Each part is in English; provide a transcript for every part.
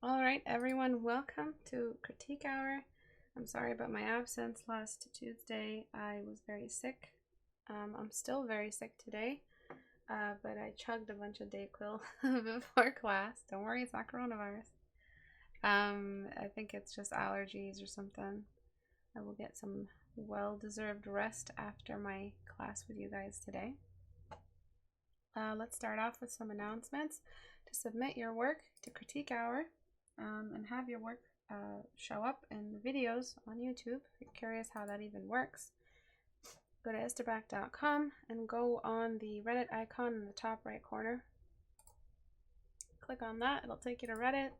All right, everyone, welcome to Critique Hour. I'm sorry about my absence last Tuesday. I was very sick. I'm still very sick today, but I chugged a bunch of Dayquil before class. Don't worry, it's not coronavirus. I think it's just allergies or something. I will get some well-deserved rest after my class with you guys today. Let's start off with some announcements. To submit your work to Critique Hour and have your work show up in the videos on YouTube, if you're curious how that even works, go to Istebrak.com and go on the Reddit icon in the top right corner. Click on that, it'll take you to Reddit.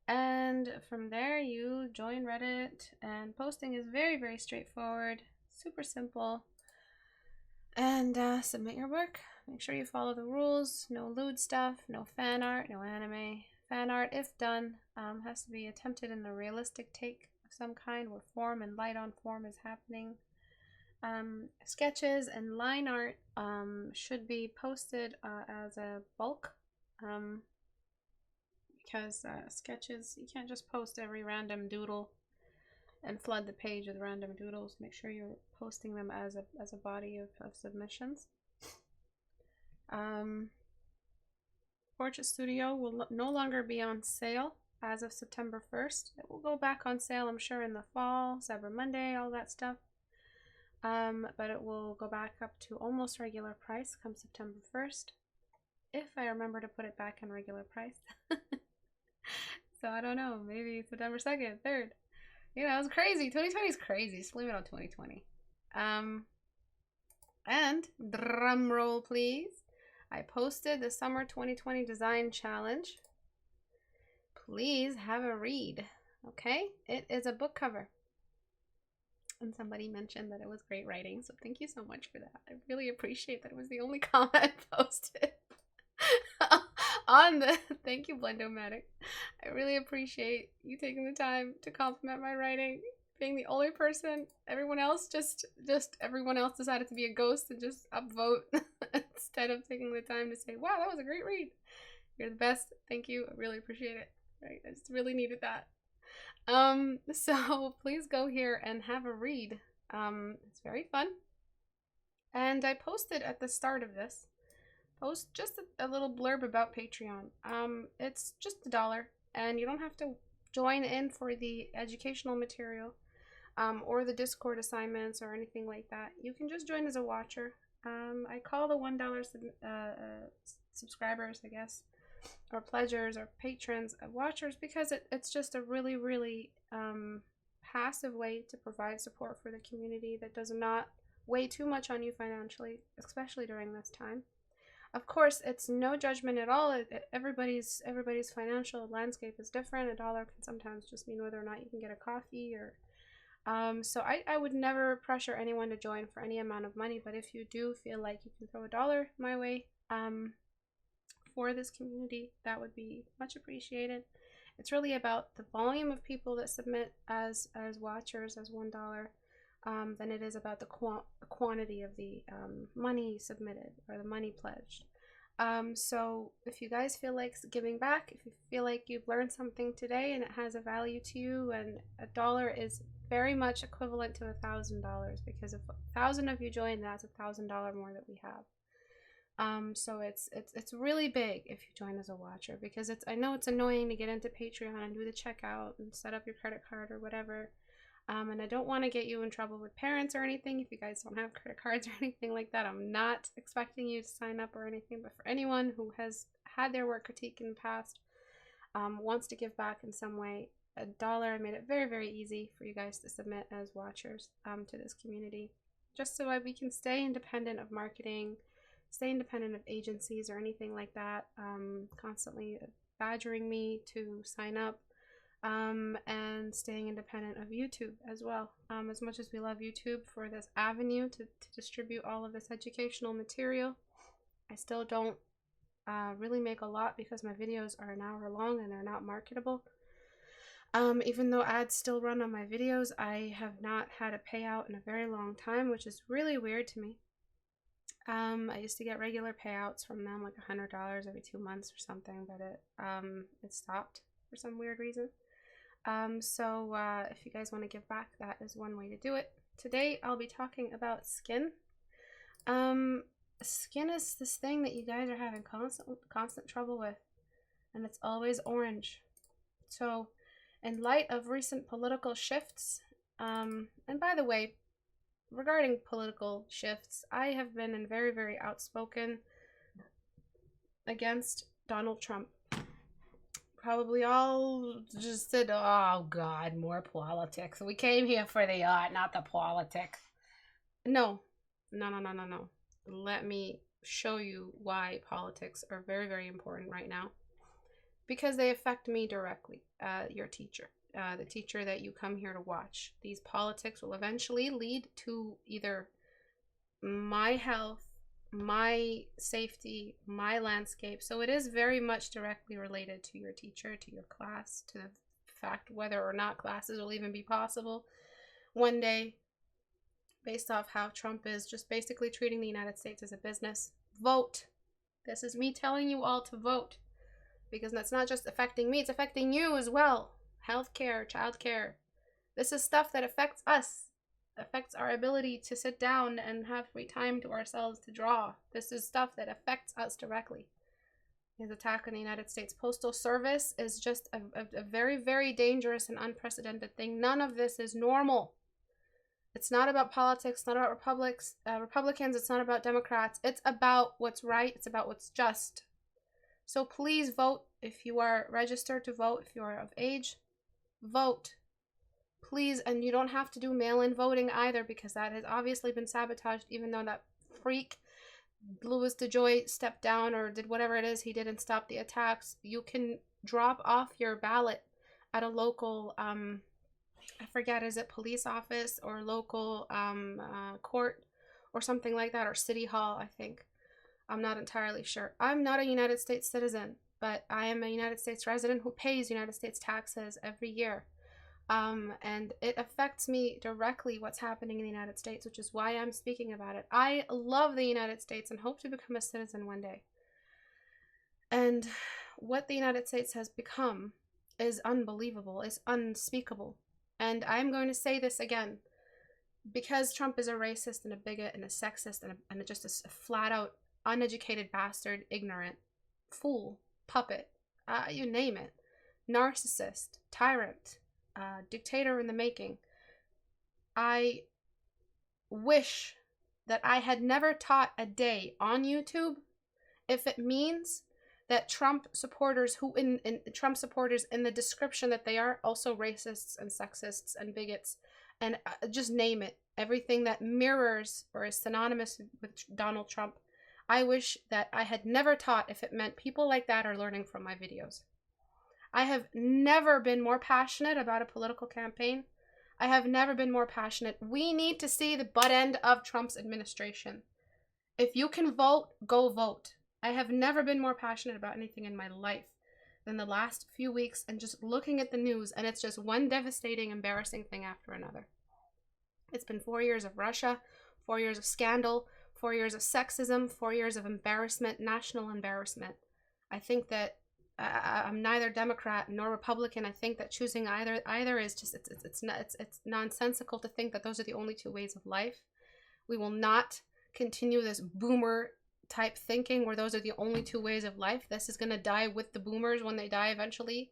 And from there, you join Reddit, and posting is very, very straightforward, super simple. And submit your work. Make sure you follow the rules. No lewd stuff, no fan art, no anime. Fan art, if done, has to be attempted in a realistic take of some kind where form and light on form is happening. Sketches and line art should be posted as a bulk. Because sketches, you can't just post every random doodle and flood the page with random doodles. Make sure you're posting them as a body of submissions. Portrait Studio will no longer be on sale as of September 1st. It will go back on sale, I'm sure, in the fall, Cyber Monday, all that stuff. But it will go back up to almost regular price come September 1st, if I remember to put it back in regular price. So I don't know, maybe September 2nd, 3rd. You know, it's crazy. 2020 is crazy. Just leave it on 2020. And drum roll, please. I posted the Summer 2020 Design Challenge. Please have a read. Okay? It is a book cover. And somebody mentioned that it was great writing, so thank you so much for that. I really appreciate that. It was the only comment I posted on the thank you, Blendomatic. I really appreciate you taking the time to compliment my writing, being the only person. Everyone else everyone else decided to be a ghost and just upvote instead of taking the time to say, wow, that was a great read. You're the best. Thank you. I really appreciate it. Right? I just really needed that. So please go here and have a read. It's very fun. And I posted at the start of this post just a little blurb about Patreon. It's just $1, and you don't have to join in for the educational material or the Discord assignments or anything like that. You can just join as a watcher. I call the $1 subscribers, I guess, or pledgers or patrons watchers, because it's just a really, really passive way to provide support for the community that does not weigh too much on you financially, especially during this time. Of course, it's no judgment at all. Everybody's financial landscape is different. $1 can sometimes just mean whether or not you can get a coffee, or so I would never pressure anyone to join for any amount of money. But if you do feel like you can throw $1 my way for this community, that would be much appreciated. It's really about the volume of people that submit as watchers as $1. Than it is about the quantity of the money submitted or the money pledged. So if you guys feel like giving back, if you feel like you've learned something today and it has a value to you, and $1 is very much equivalent to $1,000, because if 1,000 of you join, that's $1,000 more that we have. So it's really big if you join as a watcher, because I know it's annoying to get into Patreon and do the checkout and set up your credit card or whatever. And I don't want to get you in trouble with parents or anything. If you guys don't have credit cards or anything like that, I'm not expecting you to sign up or anything. But for anyone who has had their work critiqued in the past, wants to give back in some way, $1, I made it very, very easy for you guys to submit as watchers to this community, just so that we can stay independent of marketing, stay independent of agencies or anything like that, constantly badgering me to sign up. And staying independent of YouTube as well. As much as we love YouTube for this avenue to distribute all of this educational material, I still don't really make a lot, because my videos are an hour long and they're not marketable. Even though ads still run on my videos, I have not had a payout in a very long time, which is really weird to me. I used to get regular payouts from them, like $100 every 2 months or something, but it stopped. for some weird reason. So if you guys want to give back, that is one way to do it. Today, I'll be talking about skin. Skin is this thing that you guys are having constant trouble with, and it's always orange. So, in light of recent political shifts, and by the way, regarding political shifts, I have been very, very outspoken against Donald Trump. Probably all just said, oh God, more politics. We came here for the art, not the politics. No. Let me show you why politics are very, very important right now. Because they affect me directly, your teacher, the teacher that you come here to watch. These politics will eventually lead to either my health, my safety, my landscape. So it is very much directly related to your teacher, to your class, to the fact whether or not classes will even be possible one day, based off how Trump is just basically treating the United States as a business. Vote. This is me telling you all to vote, because that's not just affecting me, it's affecting you as well. Healthcare, childcare. This is stuff that affects us. Affects our ability to sit down and have free time to ourselves to draw. This is stuff that affects us directly. His attack on the United States Postal Service is just a very, very dangerous and unprecedented thing. None of this is normal. It's not about politics, it's not about Republicans, it's not about Democrats. It's about what's right, it's about what's just. So please vote if you are registered to vote, if you are of age. Vote. Please, and you don't have to do mail-in voting either, because that has obviously been sabotaged, even though that freak Louis DeJoy stepped down or did whatever it is he did and stop the attacks. You can drop off your ballot at a local, I forget, is it police office or local court or something like that, or city hall, I think. I'm not entirely sure. I'm not a United States citizen, but I am a United States resident who pays United States taxes every year. And it affects me directly what's happening in the United States, which is why I'm speaking about it. I love the United States and hope to become a citizen one day. And what the United States has become is unbelievable, is unspeakable. And I'm going to say this again, because Trump is a racist and a bigot and a sexist and just a flat-out uneducated bastard, ignorant, fool, puppet, you name it, narcissist, tyrant, dictator in the making. I wish that I had never taught a day on YouTube if it means that Trump supporters Trump supporters in the description that they are also racists and sexists and bigots and just name it, everything that mirrors or is synonymous with Donald Trump. I wish that I had never taught if it meant people like that are learning from my videos. I have never been more passionate about a political campaign. I have never been more passionate. We need to see the butt end of Trump's administration. If you can vote, go vote. I have never been more passionate about anything in my life than the last few weeks and just looking at the news, and it's just one devastating, embarrassing thing after another. It's been 4 years of Russia, 4 years of scandal, 4 years of sexism, 4 years of embarrassment, national embarrassment. I think that I'm neither Democrat nor Republican. I think that choosing either is just it's nonsensical to think that those are the only two ways of life. We will not continue this boomer type thinking where those are the only two ways of life. This is going to die with the boomers when they die eventually.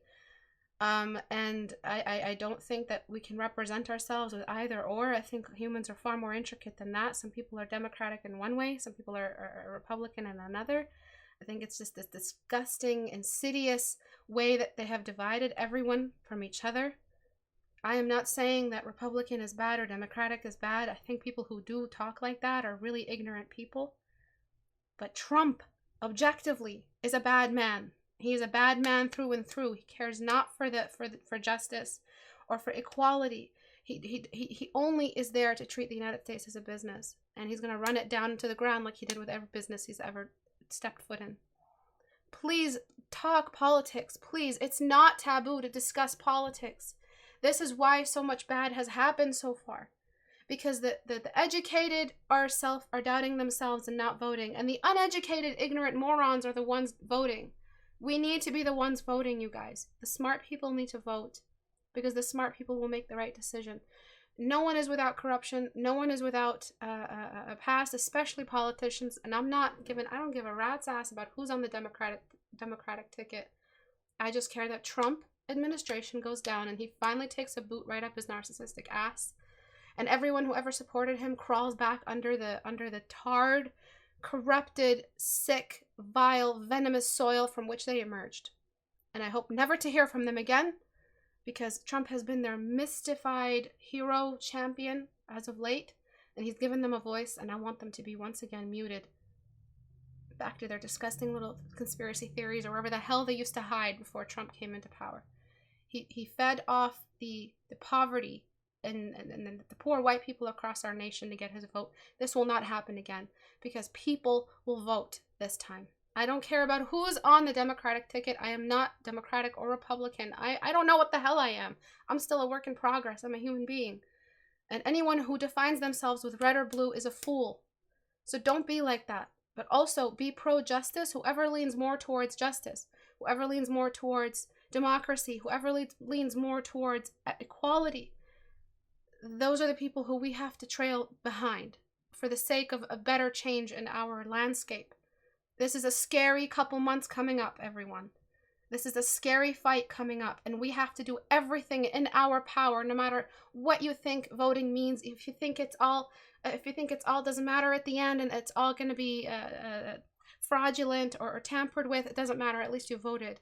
And I don't think that we can represent ourselves with either or. I think humans are far more intricate than that. Some people are Democratic in one way, some people are Republican in another. I think it's just this disgusting, insidious way that they have divided everyone from each other. I am not saying that Republican is bad or Democratic is bad. I think people who do talk like that are really ignorant people. But Trump, objectively, is a bad man. He is a bad man through and through. He cares not for justice or for equality. He only is there to treat the United States as a business, and he's going to run it down to the ground like he did with every business he's ever stepped foot in. Please talk politics. Please, it's not taboo to discuss politics. This is why so much bad has happened so far. Because the educated are doubting themselves and not voting, and the uneducated, ignorant morons are the ones voting. We need to be the ones voting, you guys. The smart people need to vote because the smart people will make the right decision. No one is without corruption. No one is without a past, especially politicians. And I don't give a rat's ass about who's on the Democratic ticket. I just care that Trump administration goes down and he finally takes a boot right up his narcissistic ass. And everyone who ever supported him crawls back under the tarred, corrupted, sick, vile, venomous soil from which they emerged. And I hope never to hear from them again, because Trump has been their mystified hero champion as of late, and he's given them a voice, and I want them to be once again muted. Back to their disgusting little conspiracy theories or wherever the hell they used to hide before Trump came into power. He fed off the poverty and the poor white people across our nation to get his vote. This will not happen again because people will vote this time. I don't care about who's on the Democratic ticket. I am not Democratic or Republican. I don't know what the hell I am. I'm still a work in progress. I'm a human being. And anyone who defines themselves with red or blue is a fool. So don't be like that. But also be pro-justice. Whoever leans more towards justice, whoever leans more towards democracy, whoever leans more towards equality, those are the people who we have to trail behind for the sake of a better change in our landscape. This is a scary couple months coming up, everyone. This is a scary fight coming up, and we have to do everything in our power, no matter what you think voting means. If you think it's all doesn't matter at the end and it's all going to be fraudulent or tampered with, it doesn't matter. At least you voted,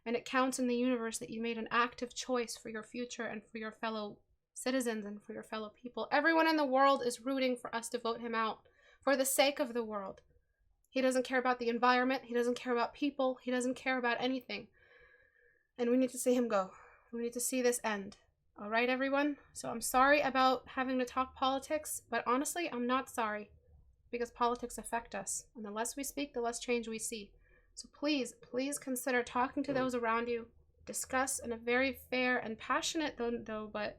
and it counts in the universe that you made an active choice for your future and for your fellow citizens and for your fellow people. Everyone in the world is rooting for us to vote him out for the sake of the world. He doesn't care about the environment. He doesn't care about people. He doesn't care about anything. And we need to see him go. We need to see this end. All right, everyone? So I'm sorry about having to talk politics, but honestly, I'm not sorry because politics affect us. And the less we speak, the less change we see. So please, please consider talking to those around you. Discuss in a very fair and passionate, though, but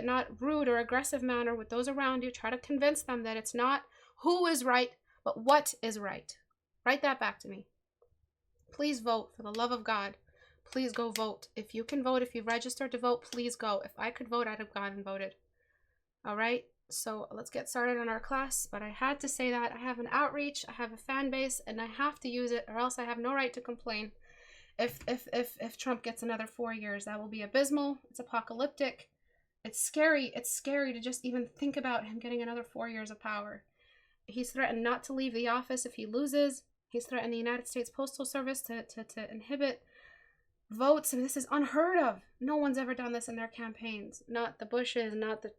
not rude or aggressive manner with those around you. Try to convince them that it's not who is right, but what is right. Write that back to me. Please vote, for the love of God. Please go vote. If you can vote, if you've registered to vote, please go. If I could vote, I'd have gone and voted. All right, so let's get started on our class. But I had to say that. I have an outreach, I have a fan base, and I have to use it, or else I have no right to complain. If Trump gets another 4 years, that will be abysmal. It's apocalyptic. It's scary. It's scary to just even think about him getting another 4 years of power. He's threatened not to leave the office if he loses. He's threatened the United States Postal Service to inhibit votes, and this is unheard of. No one's ever done this in their campaigns. Not the Bushes, not the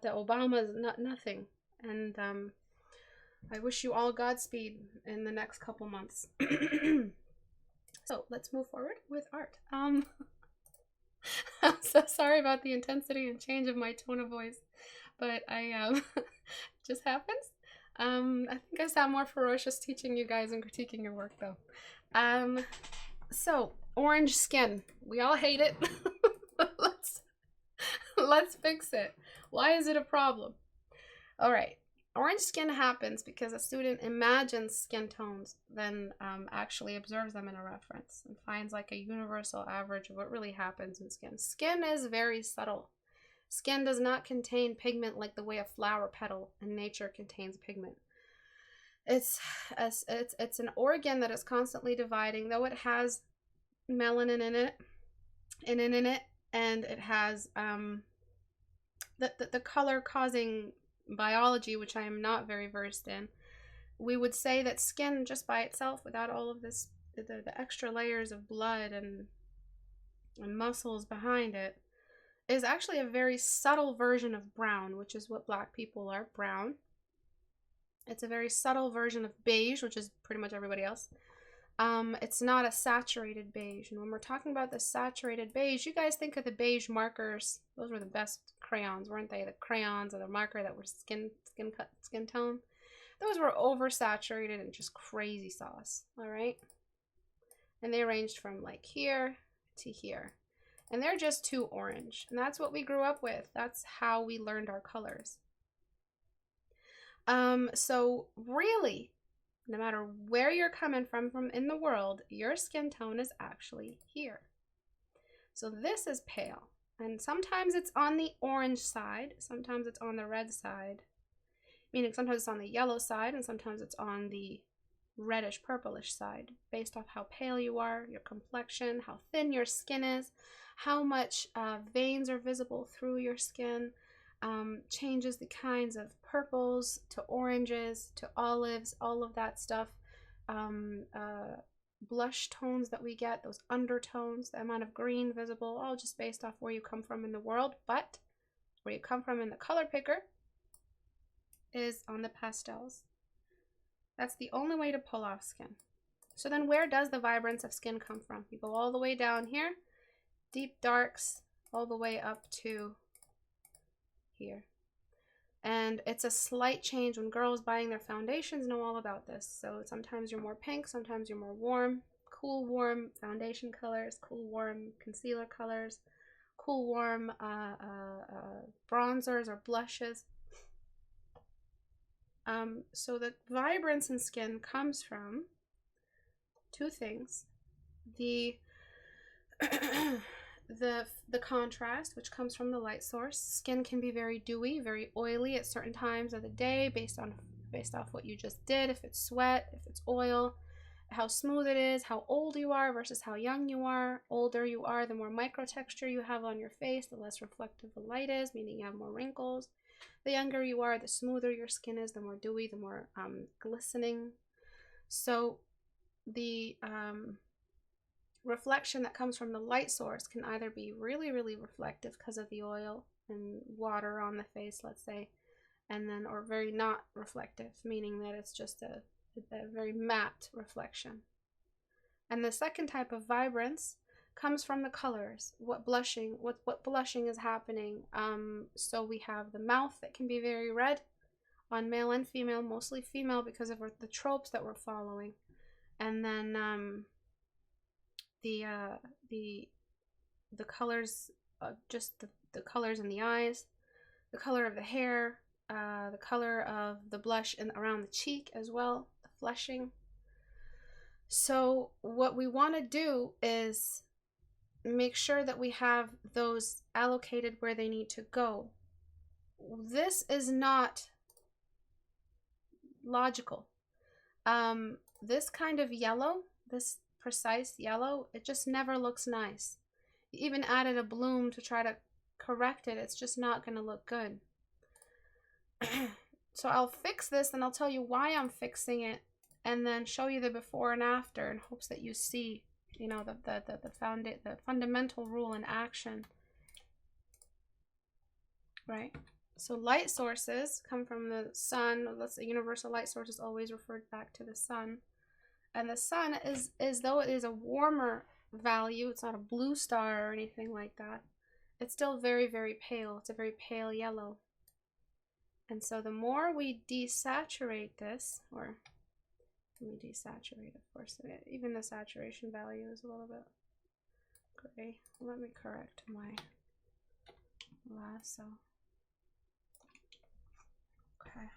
Obamas, nothing. And I wish you all Godspeed in the next couple months. So let's move forward with art. I'm so sorry about the intensity and change of my tone of voice, but I just happens. I think I sound more ferocious teaching you guys and critiquing your work, though. So orange skin, we all hate it. let's fix it. Why is it a problem? All right, orange skin happens because a student imagines skin tones, then actually observes them in a reference and finds like a universal average of what really happens in skin. Skin is very subtle. Skin does not contain pigment like the way a flower petal in nature contains pigment. It's an organ that is constantly dividing, though it has melanin in it, and it has the color causing biology, which I am not very versed in. We would say that skin just by itself, without all of this, the extra layers of blood and muscles behind it, is actually a very subtle version of brown, which is what black people are, brown. It's a very subtle version of beige, which is pretty much everybody else. It's not a saturated beige. And when we're talking about the saturated beige, you guys think of the beige markers. Those were the best crayons, weren't they? The crayons or the marker that were skin tone. Those were oversaturated and just crazy sauce, all right? And they ranged from like here to here. And they're just too orange. And that's what we grew up with. That's how we learned our colors. So really, no matter where you're coming from in the world, your skin tone is actually here. So this is pale, and sometimes it's on the orange side, sometimes it's on the red side, meaning sometimes it's on the yellow side and sometimes it's on the reddish purplish side, based off how pale you are, your complexion, how thin your skin is, how much veins are visible through your skin, changes the kinds of purples to oranges to olives, all of that stuff. Blush tones that we get, those undertones, the amount of green visible, all just based off where you come from in the world. But where you come from in the color picker is on the pastels. That's the only way to pull off skin. So then where does the vibrance of skin come from? You go all the way down here, deep darks, all the way up to here. And it's a slight change. When girls buying their foundations know all about this. So sometimes you're more pink, sometimes you're more warm. Cool, warm foundation colors, cool, warm concealer colors, cool, warm bronzers or blushes. So the vibrance in skin comes from two things. The the contrast, which comes from the light source. Skin can be very dewy, very oily at certain times of the day based off what you just did, if it's sweat, if it's oil, how smooth it is, how old you are versus how young you are. Older you are, the more micro texture you have on your face, the less reflective the light is, meaning you have more wrinkles. The younger you are, the smoother your skin is, the more dewy, the more glistening. So the reflection that comes from the light source can either be really, really reflective because of the oil and water on the face, let's say, and then, or very not reflective, meaning that it's just a very matte reflection. And the second type of vibrance comes from the colors, what blushing is happening. So we have the mouth that can be very red on male and female, mostly female because of the tropes that we're following. And then the colors, just the colors in the eyes, the color of the hair, the color of the blush and around the cheek as well, the flushing. So what we want to do is make sure that we have those allocated where they need to go. This is not logical. This kind of yellow, this precise yellow, it just never looks nice. You even added a bloom to try to correct it, it's just not going to look good. So I'll fix this and I'll tell you why I'm fixing it, and then show you the before and after in hopes that you see, you know, the fundamental rule in action. Right? So light sources come from the sun. Let's say universal light source is always referred back to the sun. And the sun is though it is a warmer value, it's not a blue star or anything like that. It's still very, very pale. It's a very pale yellow. And so the more we desaturate this, or let me desaturate, of course, even the saturation value is a little bit gray. Let me correct my lasso. Okay.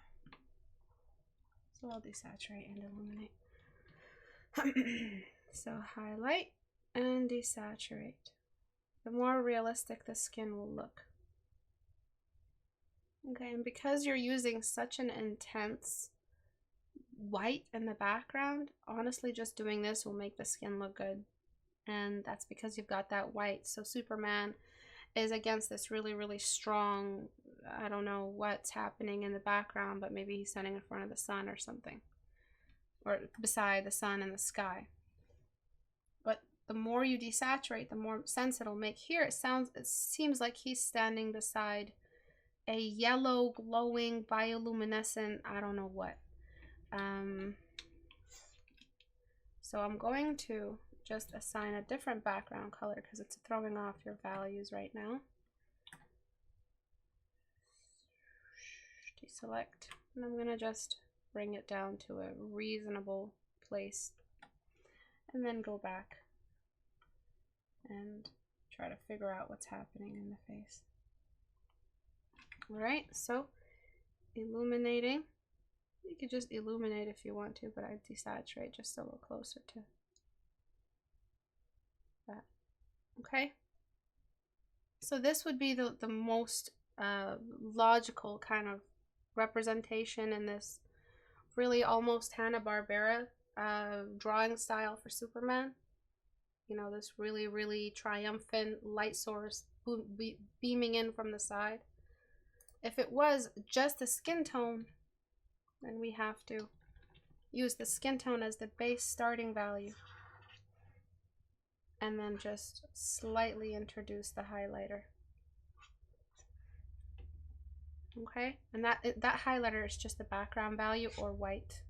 So I'll desaturate and illuminate. So highlight and desaturate. The more realistic the skin will look. Okay, and because you're using such an intense white in the background, honestly just doing this will make the skin look good. And that's because you've got that white. So Superman is against this really, really strong, I don't know what's happening in the background, but maybe he's standing in front of the sun or something. Or beside the sun and the sky. But the more you desaturate, the more sense it'll make. Here it seems like he's standing beside a yellow glowing bioluminescent, I don't know what. So I'm going to just assign a different background color because it's throwing off your values right now. Deselect, and I'm gonna just bring it down to a reasonable place and then go back and try to figure out what's happening in the face. All right, so illuminating You could just illuminate if you want to, but I'd desaturate just a little closer to that. Okay? So this would be the most logical kind of representation in this really almost Hanna-Barbera drawing style for Superman. You know, this really, really triumphant light source beaming in from the side. If it was just the skin tone, then we have to use the skin tone as the base starting value. And then just slightly introduce the highlighter. Okay, and that highlighter is just the background value or white.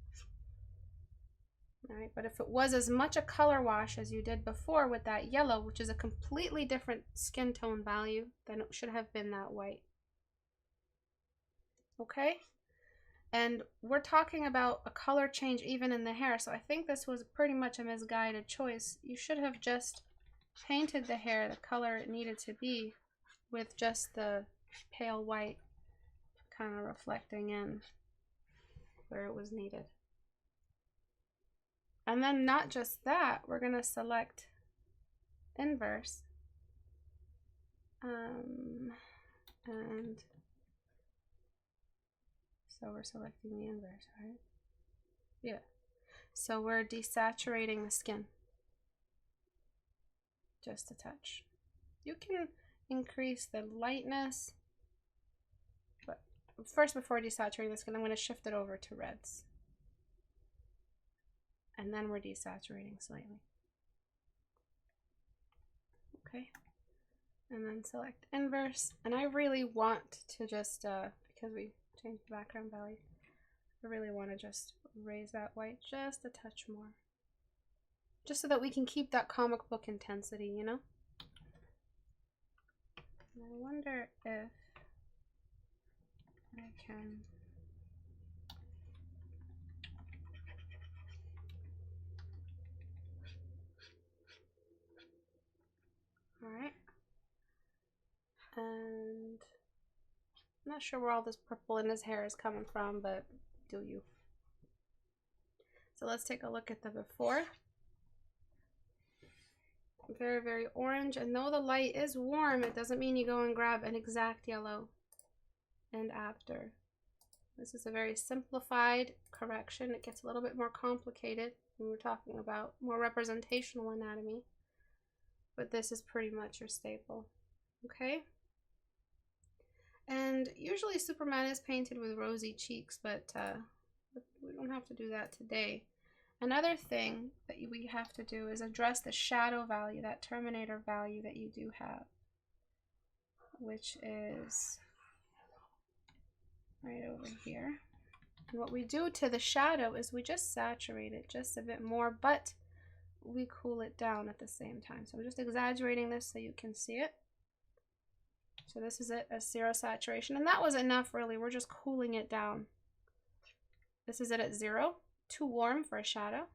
All right, but if it was as much a color wash as you did before with that yellow, which is a completely different skin tone value, then it should have been that white. Okay, and we're talking about a color change even in the hair, so I think this was pretty much a misguided choice. You should have just painted the hair the color it needed to be with just the pale white kind of reflecting in where it was needed. And then not just that, we're going to select inverse. And so we're selecting the inverse, right? Yeah. So we're desaturating the skin. Just a touch. You can increase the lightness. But first, before desaturating the skin, I'm going to shift it over to reds. And then we're desaturating slightly. Okay. And then select inverse. And I really want to just, because we changed the background value, I really want to just raise that white just a touch more. Just so that we can keep that comic book intensity, you know? And I wonder if I can... Alright. And I'm not sure where all this purple in his hair is coming from, but do you. So let's take a look at the before. Very, very orange. And though the light is warm, it doesn't mean you go and grab an exact yellow. And after. This is a very simplified correction. It gets a little bit more complicated when we're talking about more representational anatomy. But this is pretty much your staple. Okay? And usually Superman is painted with rosy cheeks, but we don't have to do that today. Another thing that we have to do is address the shadow value, that terminator value that you do have, which is right over here. And what we do to the shadow is we just saturate it just a bit more, but we cool it down at the same time. So I'm just exaggerating this so you can see it. So this is it as 0 saturation, and that was enough really. We're just cooling it down. This is it at 0, too warm for a shadow.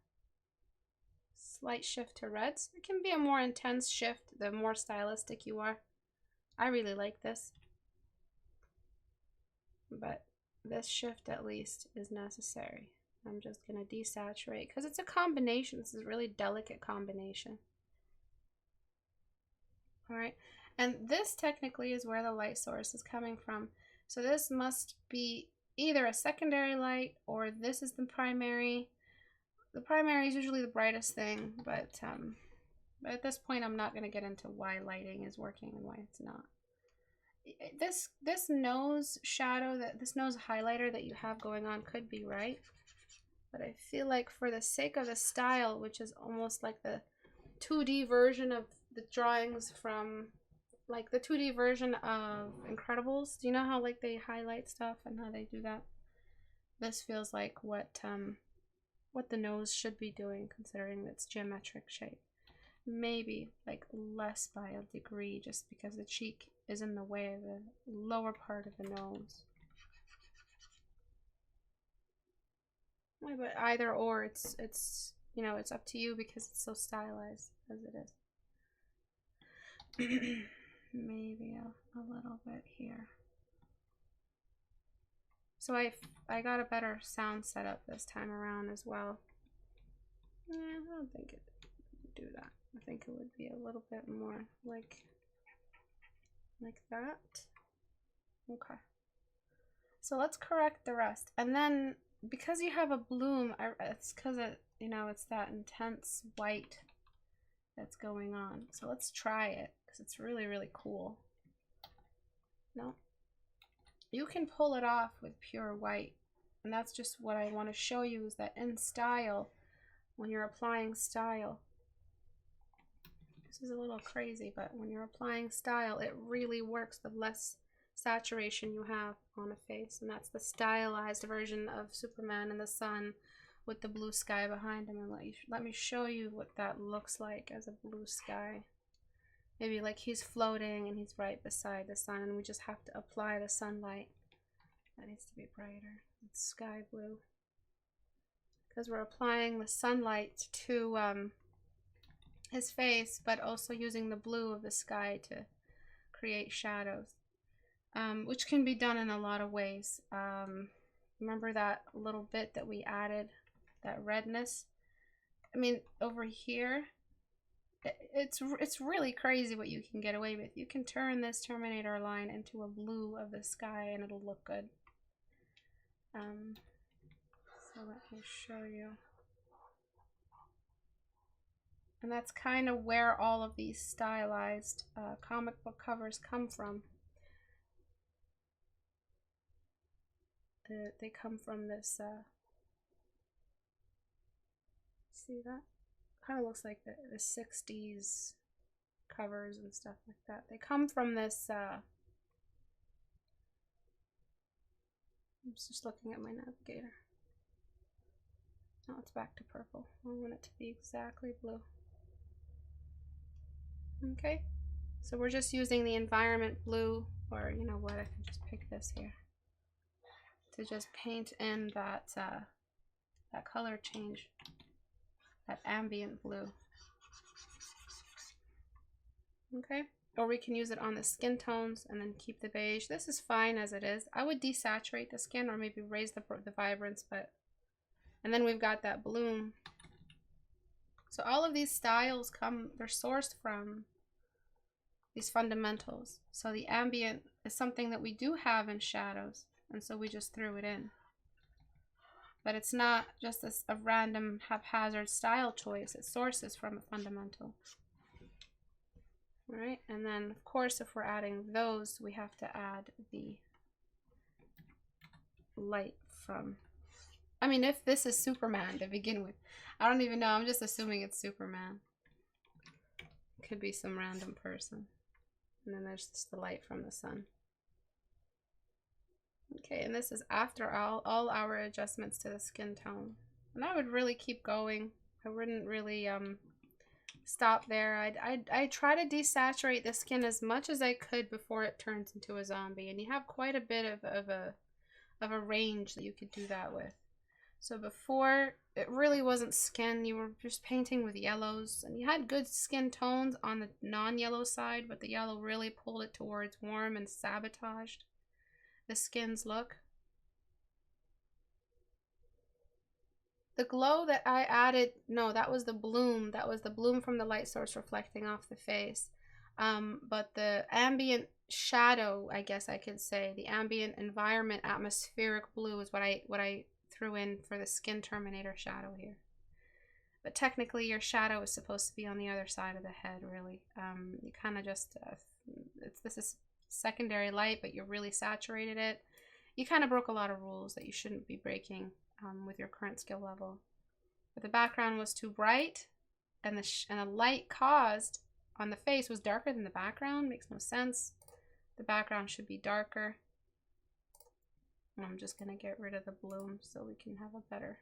Slight shift to reds. It can be a more intense shift the more stylistic you are. I really like this. But this shift at least is necessary. I'm just going to desaturate because it's a combination. This is a really delicate combination. All right, and this technically is where the light source is coming from. So this must be either a secondary light or this is the primary. The primary is usually the brightest thing, but at this point I'm not going to get into why lighting is working and why it's not. This nose shadow, this nose highlighter that you have going on could be right, but I feel like for the sake of the style, which is almost like the 2D version of the drawings from, like the 2D version of Incredibles. Do you know how like they highlight stuff and how they do that? This feels like what the nose should be doing, considering its geometric shape. Maybe like less by a degree, just because the cheek is in the way of the lower part of the nose. But either or, it's you know, it's up to you because it's so stylized as it is. Maybe a little bit here. So I got a better sound setup this time around as well. Yeah, I don't think it would do that. I think it would be a little bit more like that. Okay. So let's correct the rest. And then because you have a bloom, it's because you know, it's that intense white that's going on. So let's try it because it's really, really cool. No. You can pull it off with pure white. And that's just what I want to show you, is that in style, when you're applying style, this is a little crazy, but when you're applying style, it really works the less saturation you have on a face. And that's the stylized version of Superman in the sun with the blue sky behind him. And let me show you what that looks like as a blue sky. Maybe like he's floating and he's right beside the sun, and we just have to apply the sunlight. That needs to be brighter. It's sky blue. Because we're applying the sunlight to his face, but also using the blue of the sky to create shadows, which can be done in a lot of ways. Remember that little bit that we added, that redness? I mean, over here, it's really crazy what you can get away with. You can turn this Terminator line into a blue of the sky and it'll look good. So let me show you. And that's kind of where all of these stylized comic book covers come from. They come from this, see that? Kind of looks like the 60s covers and stuff like that. They come from this, I'm just looking at my navigator. Now it's back to purple. I want it to be exactly blue. Okay, so we're just using the environment blue, or you know what, I can just pick this here to just paint in that that color change, that ambient blue. Okay, or we can use it on the skin tones and then keep the beige. This is fine as it is. I would desaturate the skin or maybe raise the vibrance, but and then we've got that bloom. So all of these styles they're sourced from these fundamentals. So the ambient is something that we do have in shadows, and so we just threw it in. But it's not just a random haphazard style choice. It sources from a fundamental. All right, and then of course if we're adding those, we have to add the light from, I mean, if this is Superman to begin with, I don't even know, I'm just assuming it's Superman. It could be some random person. And then there's just the light from the sun. Okay, and this is after all our adjustments to the skin tone. And I would really keep going. I wouldn't really stop there. I'd try to desaturate the skin as much as I could before it turns into a zombie. And you have quite a bit of a range that you could do that with. So before, it really wasn't skin. You were just painting with yellows, and you had good skin tones on the non-yellow side, but the yellow really pulled it towards warm and sabotaged the skin's look. The glow that I added, no, that was the bloom. That was the bloom from the light source reflecting off the face. But the ambient shadow, I guess I could say, the ambient environment atmospheric blue is what I threw in for the skin Terminator shadow here. But technically your shadow is supposed to be on the other side of the head, really. You kind of just, this is secondary light, but you really saturated it. You kind of broke a lot of rules that you shouldn't be breaking with your current skill level. But the background was too bright, and the light caused on the face was darker than the background. Makes no sense. The background should be darker. I'm just going to get rid of the bloom so we can have a better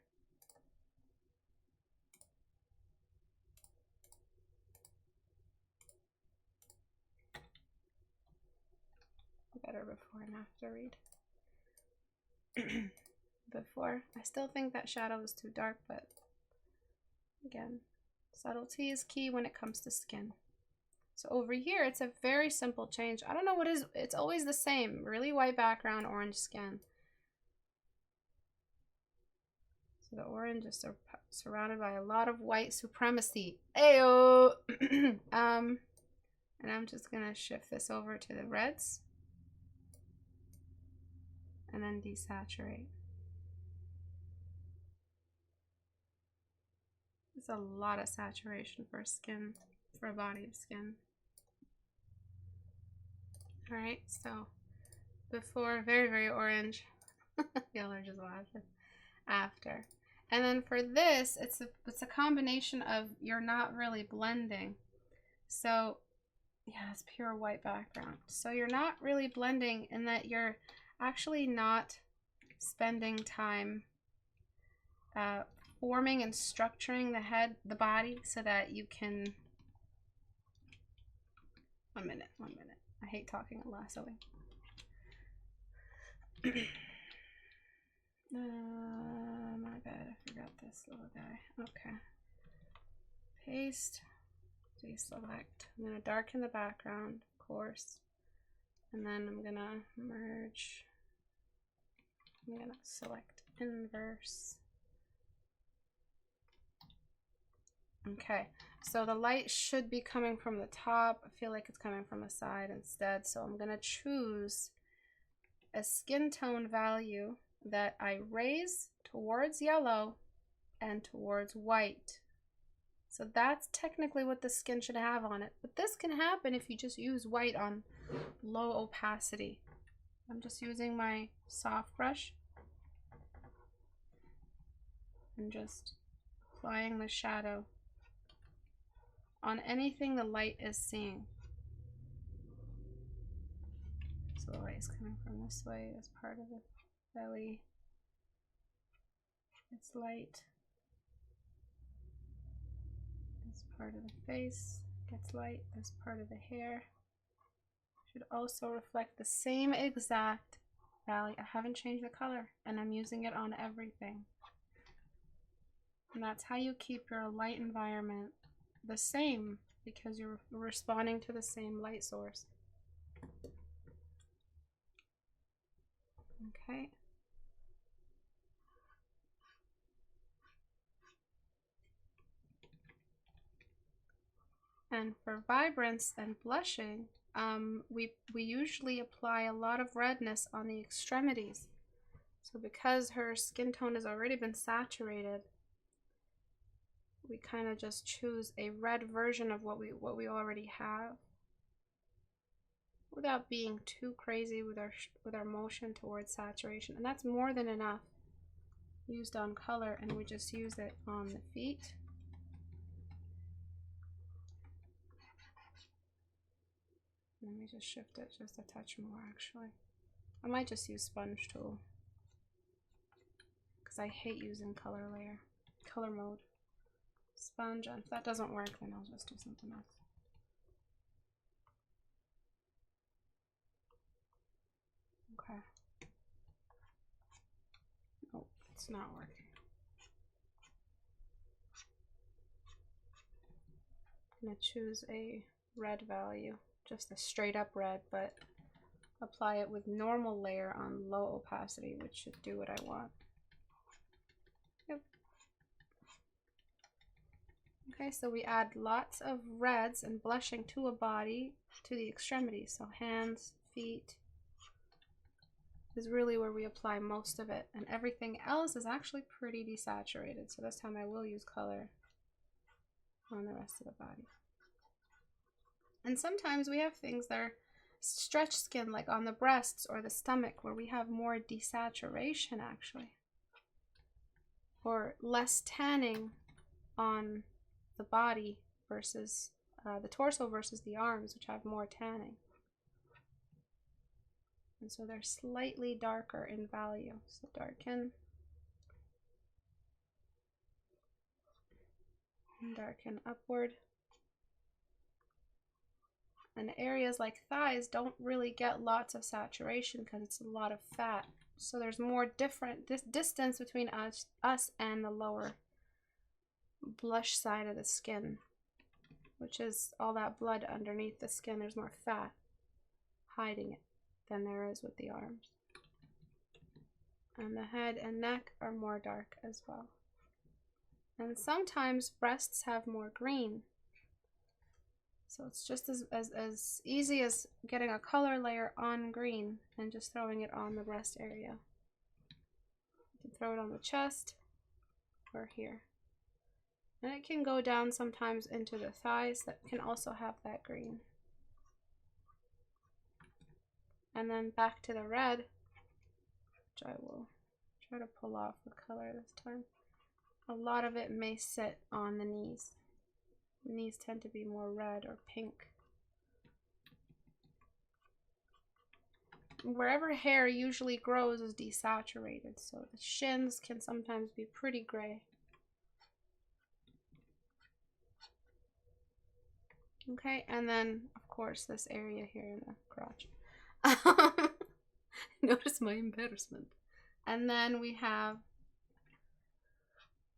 before and after read. Before, I still think that shadow is too dark, but again, subtlety is key when it comes to skin. So over here, it's a very simple change. I don't know what is, it's always the same. Really white background, orange skin. So the orange is surrounded by a lot of white supremacy. Ayo! And I'm just gonna shift this over to the reds. And then desaturate. It's a lot of saturation for skin, for a body of skin. Alright, so before, very, very orange. Y'all are just laughing. After. And then for this, it's a combination of you're not really blending. So, yeah, it's pure white background. So you're not really blending in that you're actually not spending time forming and structuring the body so that you can... One minute. I hate talking and lassoing. My bad, I forgot this little guy. Okay. Paste, deselect. I'm gonna darken the background, of course. And then I'm gonna merge. I'm gonna select inverse. Okay, so the light should be coming from the top. I feel like it's coming from the side instead. So I'm gonna choose a skin tone value that I raise towards yellow and towards white. So that's technically what the skin should have on it. But this can happen if you just use white on low opacity. I'm just using my soft brush and just applying the shadow on anything the light is seeing. So the light is coming from this way as part of the belly. It's light. This part of the face gets light. This part of the hair should also reflect the same exact value. I haven't changed the color and I'm using it on everything. And that's how you keep your light environment the same, because you're responding to the same light source. Okay. And for vibrance and blushing, we usually apply a lot of redness on the extremities. So because her skin tone has already been saturated, we kind of just choose a red version of what we already have, without being too crazy with our motion towards saturation. And that's more than enough used on color, and we just use it on the feet. Let me just shift it just a touch more, actually. I might just use sponge tool, because I hate using color mode. Sponge, and if that doesn't work, then I'll just do something else. Okay. Oh, it's not working. I'm gonna choose a red value, just a straight up red, but apply it with normal layer on low opacity, which should do what I want. Yep. Okay, so we add lots of reds and blushing to a body, to the extremities. So hands, feet is really where we apply most of it. And everything else is actually pretty desaturated. So this time I will use color on the rest of the body. And sometimes we have things that are stretch skin, like on the breasts or the stomach, where we have more desaturation actually. Or less tanning on the body versus the torso versus the arms, which have more tanning. And so they're slightly darker in value. So darken. And darken upward. And areas like thighs don't really get lots of saturation because it's a lot of fat. So there's more distance between us and the lower blush side of the skin, which is all that blood underneath the skin. There's more fat hiding it than there is with the arms. And the head and neck are more dark as well. And sometimes breasts have more green. So it's just as easy as getting a color layer on green and just throwing it on the breast area. You can throw it on the chest or here. And it can go down sometimes into the thighs that can also have that green. And then back to the red, which I will try to pull off with color this time. A lot of it may sit on the knees. The knees tend to be more red or pink. Wherever hair usually grows is desaturated, so the shins can sometimes be pretty gray. Okay, and then of course this area here in the crotch. Notice my embarrassment. And then we have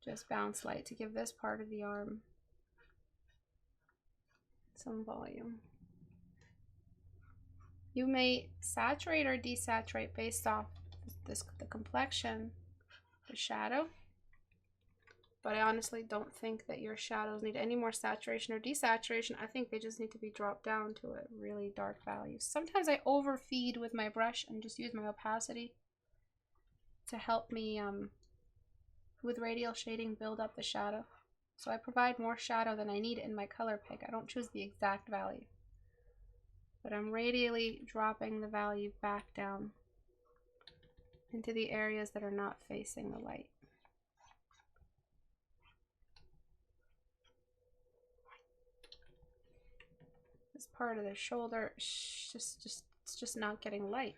just bounce light to give this part of the arm some volume. You may saturate or desaturate based off the complexion, the shadow, but I honestly don't think that your shadows need any more saturation or desaturation. I think they just need to be dropped down to a really dark value. Sometimes I overfeed with my brush and just use my opacity to help me with radial shading build up the shadow. So I provide more shadow than I need in my color pick. I don't choose the exact value, but I'm radially dropping the value back down into the areas that are not facing the light. This part of the shoulder, it's just not getting light.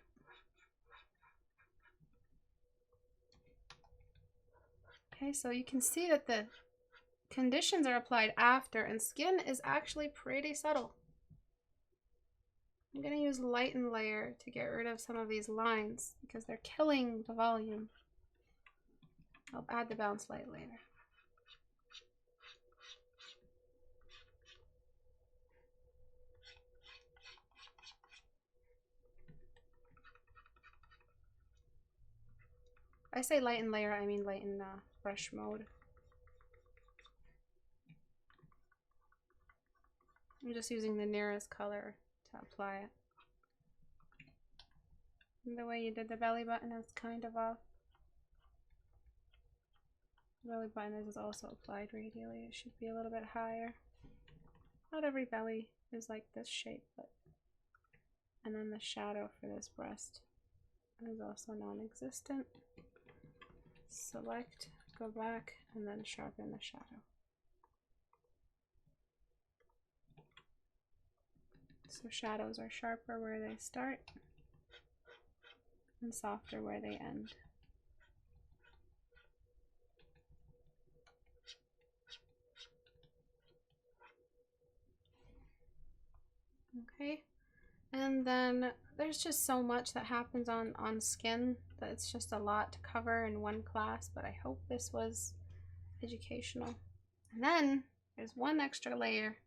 Okay, so you can see that the conditions are applied after, and skin is actually pretty subtle. I'm going to use lighten layer to get rid of some of these lines because they're killing the volume. I'll add the bounce light later. I say lighten layer, I mean lighten brush mode. I'm just using the nearest color to apply it. And the way you did the belly button is kind of off. The belly button is also applied radially. It should be a little bit higher. Not every belly is like this shape, but and then the shadow for this breast is also non-existent. Select, go back, and then sharpen the shadow. So shadows are sharper where they start and softer where they end. Okay, and then there's just so much that happens on skin that it's just a lot to cover in one class, but I hope this was educational. And then there's one extra layer,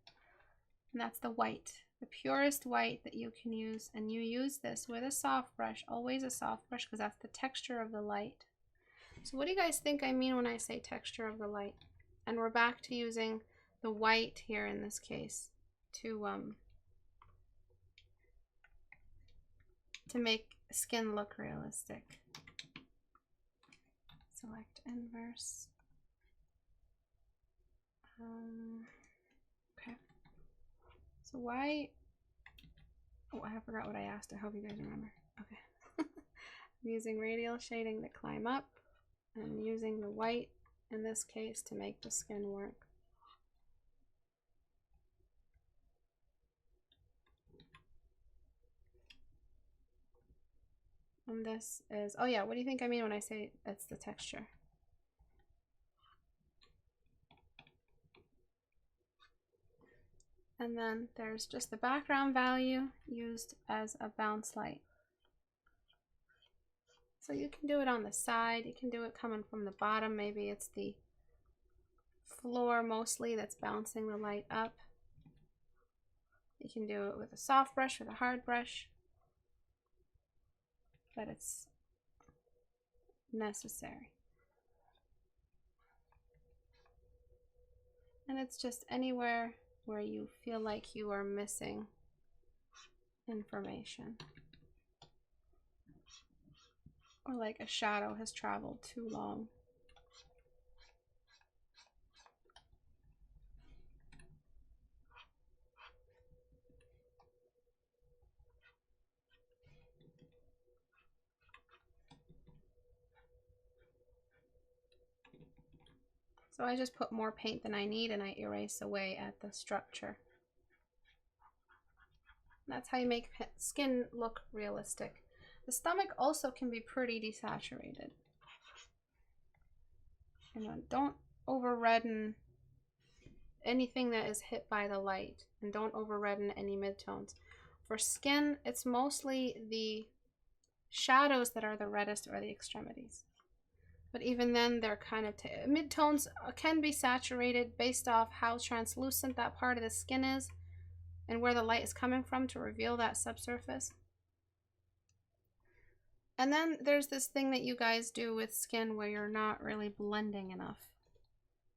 and that's the white, the purest white that you can use, and you use this with a soft brush, always a soft brush, because that's the texture of the light. So what do you guys think I mean when I say texture of the light? And we're back to using the white here in this case to make skin look realistic. Select inverse. Okay. So why? Oh, I forgot what I asked. I hope you guys remember. Okay. I'm using radial shading to climb up, and using the white in this case to make the skin work. And this is, oh yeah, what do you think I mean when I say it's the texture? And then there's just the background value used as a bounce light. So you can do it on the side, you can do it coming from the bottom, maybe it's the floor mostly that's bouncing the light up. You can do it with a soft brush, with a hard brush, but it's necessary. And it's just anywhere where you feel like you are missing information. Or like a shadow has traveled too long. So I just put more paint than I need and I erase away at the structure. That's how you make skin look realistic. The stomach also can be pretty desaturated. You know, don't over redden anything that is hit by the light, and don't over redden any midtones. For skin, it's mostly the shadows that are the reddest or the extremities. But even then, they're kind of midtones can be saturated based off how translucent that part of the skin is and where the light is coming from to reveal that subsurface. And then there's this thing that you guys do with skin where you're not really blending enough.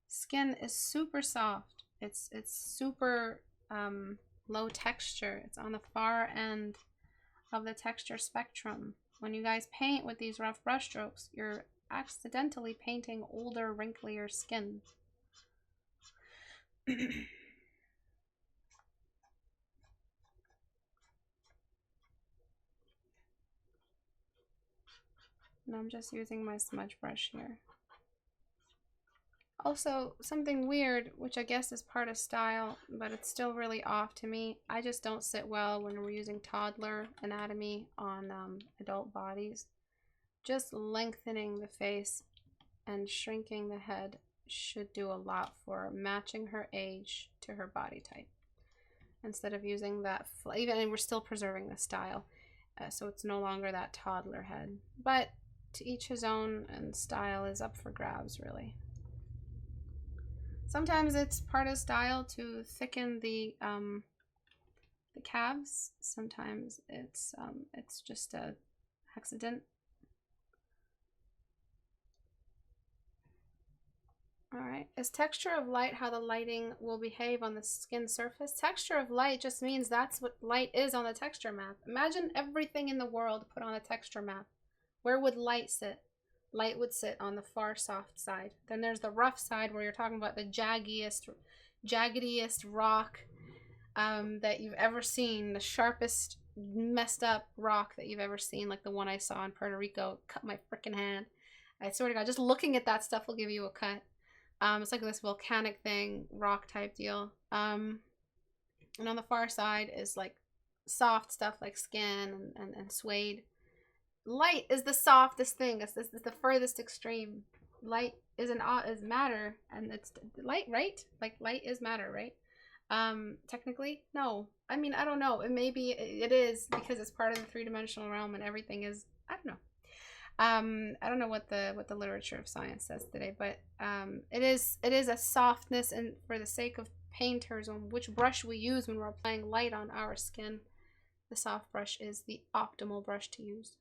Skin is super soft. It's super low texture. It's on the far end of the texture spectrum. When you guys paint with these rough brush strokes, you're accidentally painting older, wrinklier skin. And I'm just using my smudge brush here. Also, something weird, which I guess is part of style, but it's still really off to me. I just don't sit well when we're using toddler anatomy on adult bodies. Just lengthening the face and shrinking the head should do a lot for matching her age to her body type. Instead of using that, and we're still preserving the style, so it's no longer that toddler head. But to each his own, and style is up for grabs, really. Sometimes it's part of style to thicken the calves. Sometimes it's just a accident. Alright, is texture of light how the lighting will behave on the skin surface? Texture of light just means that's what light is on the texture map. Imagine everything in the world put on a texture map. Where would light sit? Light would sit on the far soft side. Then there's the rough side where you're talking about the jaggediest rock that you've ever seen. The sharpest, messed up rock that you've ever seen, like the one I saw in Puerto Rico. Cut my freaking hand. I swear to God, just looking at that stuff will give you a cut. It's like this volcanic thing, rock type deal. And on the far side is like soft stuff like skin and suede. Light is the softest thing. It's the furthest extreme. Light is matter, and it's light, right? Like light is matter, right? Technically, no. I mean, I don't know. It maybe it is because it's part of the three-dimensional realm, and everything is. I don't know. I don't know what the literature of science says today, but it is a softness, and for the sake of painters on which brush we use when we're applying light on our skin, the soft brush is the optimal brush to use.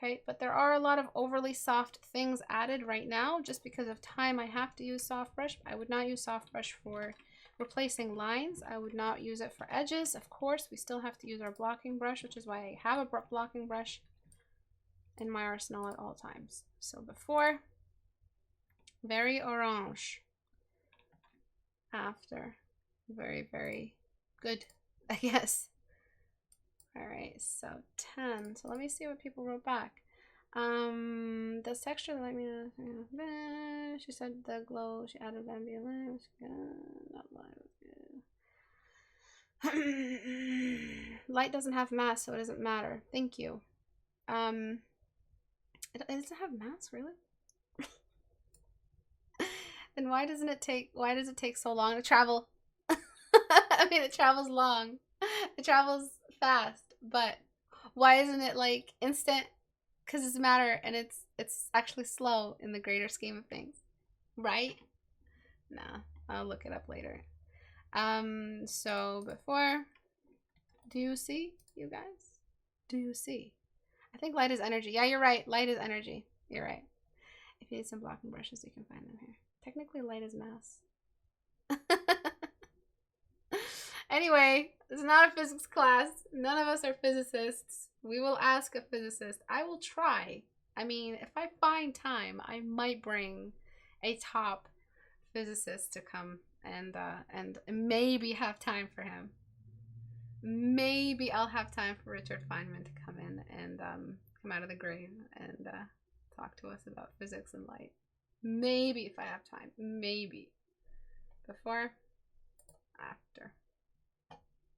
Okay, but there are a lot of overly soft things added right now. Just because of time, I have to use soft brush. I would not use soft brush for replacing lines. I would not use it for edges. Of course, we still have to use our blocking brush, which is why I have a blocking brush in my arsenal at all times. So before, very orange. After, very, very good, I guess. All right, so 10. So let me see what people wrote back. Does texture let me know? She said the glow. She added ambient light. Was good. Not light. Was good. Light doesn't have mass, so it doesn't matter. Thank you. It doesn't have mass, really? Then why does it take so long to travel? I mean, it travels long. It travels fast, but why isn't it like instant? Because it's matter, and it's actually slow in the greater scheme of things, right? Nah, I'll look it up later. So before, do you see, you guys? Do you see? I think light is energy. Yeah, you're right. Light is energy. You're right. If you need some blocking brushes, you can find them here. Technically, light is mass. Anyway, it's not a physics class. None of us are physicists. We will ask a physicist. I will try. I mean, if I find time, I might bring a top physicist to come and maybe have time for him. Maybe I'll have time for Richard Feynman to come in and come out of the grave and talk to us about physics and light. Maybe if I have time. Maybe. Before, after.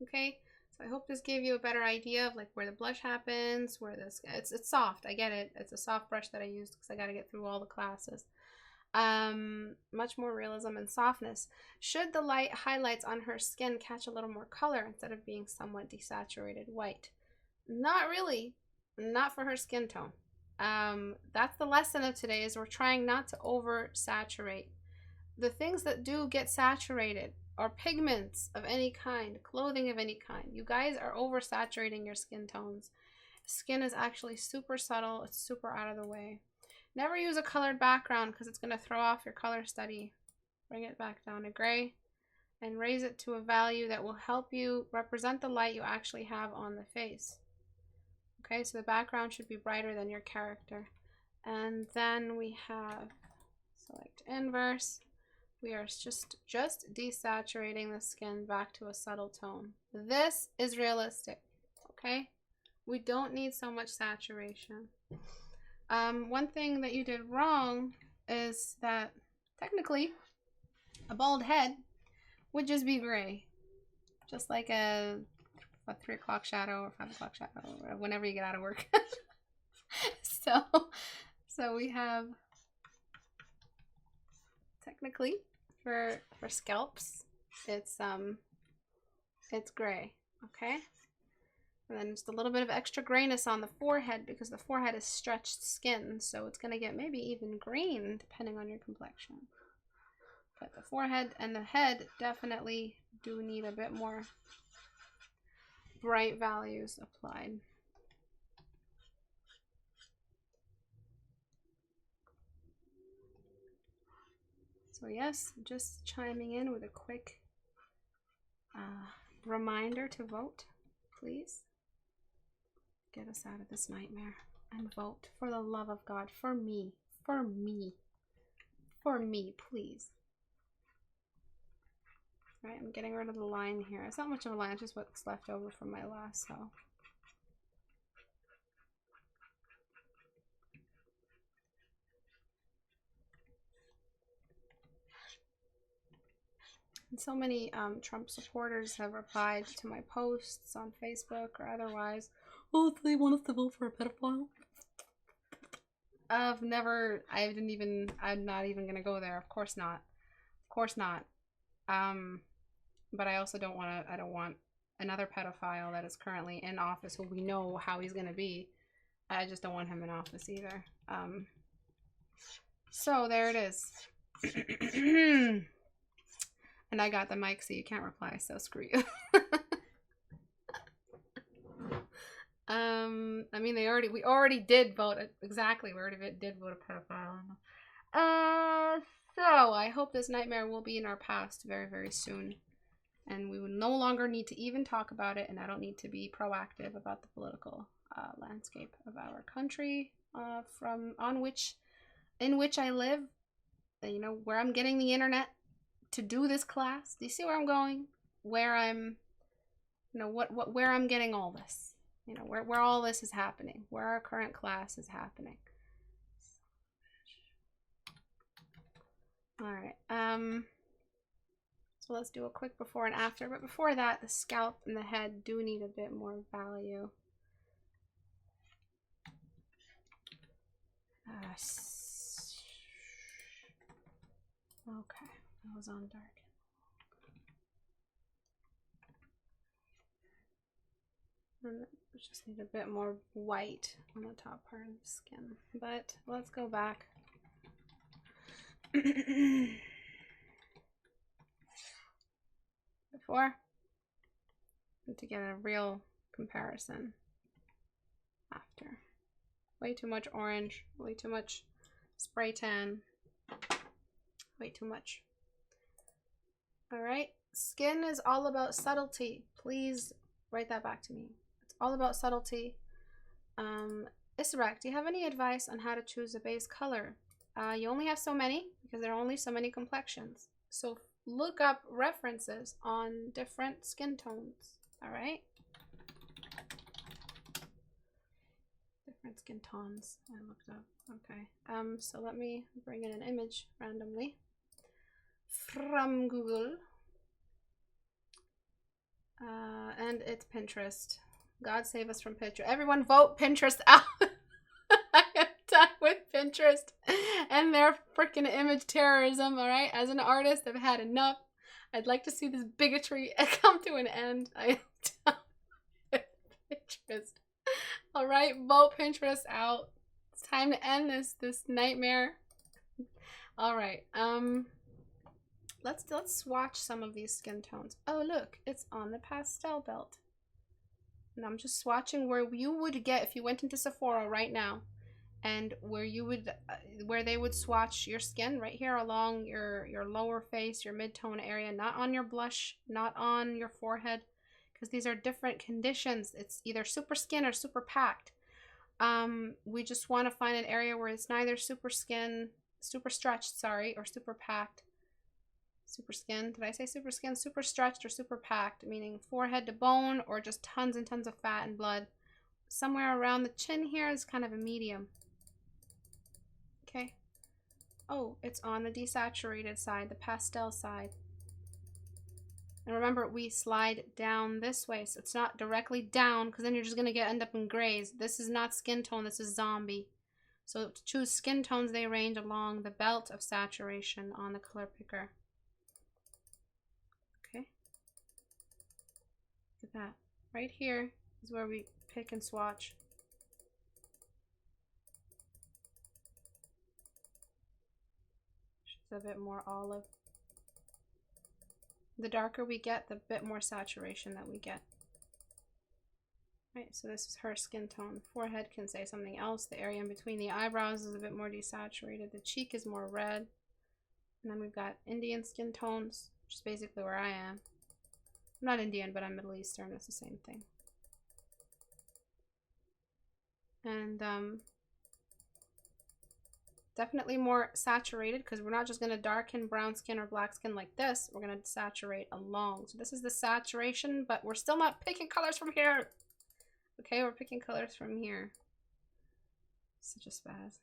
Okay, so I hope this gave you a better idea of like where the blush happens, where this it's soft. I get it. It's a soft brush that I used because I got to get through all the classes. Much more realism and softness. Should the light highlights on her skin catch a little more color instead of being somewhat desaturated white? Not really. Not for her skin tone. That's the lesson of today, is we're trying not to oversaturate. The things that do get saturated are pigments of any kind, clothing of any kind. You guys are oversaturating your skin tones. Skin is actually super subtle. It's super out of the way. Never use a colored background because it's going to throw off your color study. Bring it back down to gray and raise it to a value that will help you represent the light you actually have on the face. Okay, so the background should be brighter than your character. And then we have select inverse. We are just desaturating the skin back to a subtle tone. This is realistic, okay? We don't need so much saturation. One thing that you did wrong is that technically a bald head would just be gray. Just like a 3 o'clock shadow or 5 o'clock shadow, or whenever you get out of work. So we have technically for scalps, it's gray, okay? And then just a little bit of extra grayness on the forehead because the forehead is stretched skin, so it's gonna get maybe even green depending on your complexion. But the forehead and the head definitely do need a bit more bright values applied. So yes, just chiming in with a quick reminder to vote, please. Get us out of this nightmare and vote for the love of God, for me, for me, for me, please. All right, I'm getting rid of the line here. It's not much of a line, it's just what's left over from my lasso. And so many Trump supporters have replied to my posts on Facebook or otherwise. Oh, do they want us to vote for a pedophile? I'm not even gonna go there. Of course not. Of course not. But I also don't want another pedophile that is currently in office who we know how he's gonna be. I just don't want him in office either. So there it is. And I got the mic, so you can't reply, so screw you. I mean, we already did vote exactly. We already did vote a pedophile. So I hope this nightmare will be in our past very, very soon, and we will no longer need to even talk about it. And I don't need to be proactive about the political landscape of our country, in which I live. You know, where I'm getting the internet to do this class. Do you see where I'm going? Where I'm, you know, where I'm getting all this. You know, where all this is happening. Where our current class is happening. All right. So let's do a quick before and after. But before that, the scalp and the head do need a bit more value. Okay, that was on dark. And we just need a bit more white on the top part of the skin. But let's go back. Before, to get a real comparison. After. Way too much orange, way too much spray tan, way too much All right. Skin is all about subtlety. Please write that back to me. It's all about subtlety. Istebrak, do you have any advice on how to choose a base color? You only have so many because there are only so many complexions. So look up references on different skin tones. All right. Different skin tones. I looked up. Okay. So let me bring in an image randomly from Google. And it's Pinterest. God save us from Pinterest. Everyone vote Pinterest out. I am done with Pinterest and their freaking image terrorism, all right? As an artist, I've had enough. I'd like to see this bigotry come to an end. I am done with Pinterest. All right, vote Pinterest out. It's time to end this nightmare. All right. Let's swatch some of these skin tones. Oh, look, it's on the pastel belt. And I'm just swatching where you would get if you went into Sephora right now, and where you would where they would swatch your skin right here along your lower face, your mid-tone area, not on your blush, not on your forehead, because these are different conditions. It's either super skin or super packed. We just want to find an area where it's neither super stretched, sorry, or super packed. Super skin, did I say super skin? Super stretched or super packed, meaning forehead to bone or just tons and tons of fat and blood. Somewhere around the chin here is kind of a medium. Okay. Oh, it's on the desaturated side, the pastel side. And remember, we slide down this way, so it's not directly down, because then you're just going to end up in grays. This is not skin tone, this is zombie. So to choose skin tones, they range along the belt of saturation on the color picker. Okay. Look at that. Right here is where we pick and swatch. She's a bit more olive. The darker we get, the bit more saturation that we get. Right, so this is her skin tone. Forehead can say something else. The area in between the eyebrows is a bit more desaturated. The cheek is more red. And then we've got Indian skin tones, which is basically where I am. I'm not Indian, but I'm Middle Eastern. It's the same thing. And definitely more saturated, because we're not just going to darken brown skin or black skin like this. We're going to saturate along. So this is the saturation, but we're still not picking colors from here. Okay, we're picking colors from here. Such a spaz.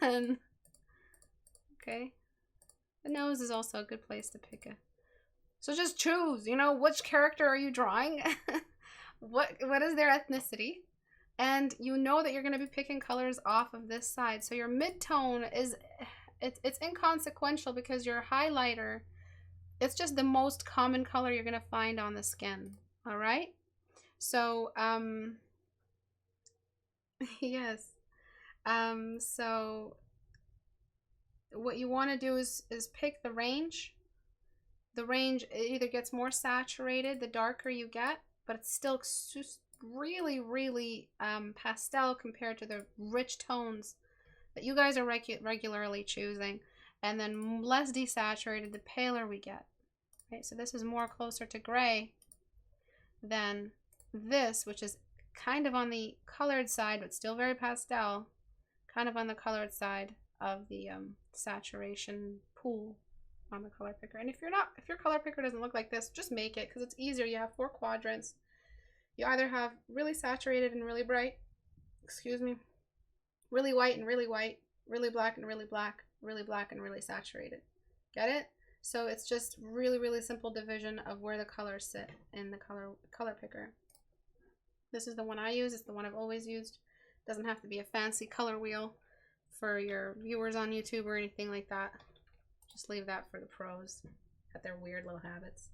And okay. The nose is also a good place to pick a. So just choose, you know, which character are you drawing? What is their ethnicity? And you know that you're going to be picking colors off of this side. So your mid-tone is, it's inconsequential, because your highlighter, it's just the most common color you're going to find on the skin. All right? So, yes. So what you want to do is pick the range. The range, it either gets more saturated the darker you get, but it's still really, really pastel compared to the rich tones that you guys are regularly choosing, and then less desaturated the paler we get. Right, so this is more closer to gray than this, which is kind of on the colored side, but still very pastel, kind of on the colored side of the saturation pool on the color picker. And if your color picker doesn't look like this, just make it, because it's easier. You have 4 quadrants. You either have really saturated and really bright, excuse me, really white and really white, really black and really black, really black and really saturated. Get it? So it's just really, really simple division of where the colors sit in the color picker. This is the one I use. It's the one I've always used. It doesn't have to be a fancy color wheel for your viewers on YouTube or anything like that. Just leave that for the pros at their weird little habits.